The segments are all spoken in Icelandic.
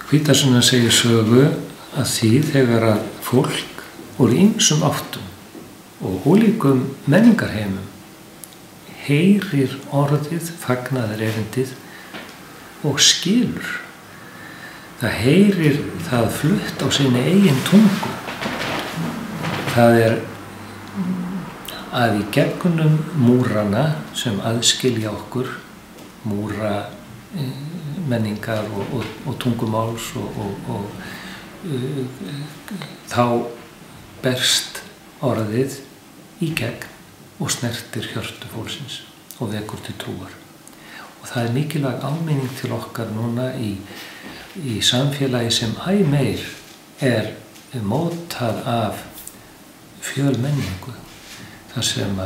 Hvítasunnan segir sögu að því þegar að fólk úr ýmsum áttum og ólíkum menningarheimum heyrir orðið, fagnaðarerindið og skilur. Það heyrir það flutt á sinni eigin tungu. Það að í gegnum múrana sem aðskilja okkur, múra menningar og tungumáls og þá berst orðið í gegn og snertir hjörtu fólksins og vekur til trúar. Og það mikilvæg áminning til okkar núna í samfélagi sem æ meir mótað af fjölmenningu, þar sem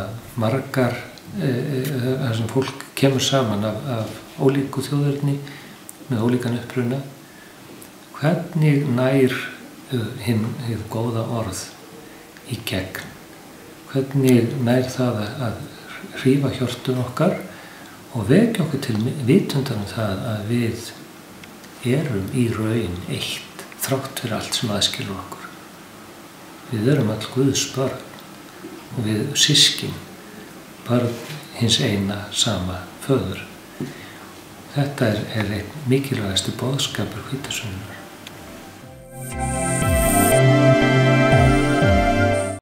þar sem fólk kemur saman af ólíku þjóðerni með ólíkan uppruna. Hvernig nær hið góða orð í gegn? Hvernig nær það að hrífa hjörtun okkar og vekja okkur til vitundar það að við erum í raun eitt, þrátt fyrir allt sem aðskilur okkur. Við erum öll Guðs börn og við systkin, börn hins eina sama föður. Þetta einn mikilvægasti boðskapur hvítasunnunar.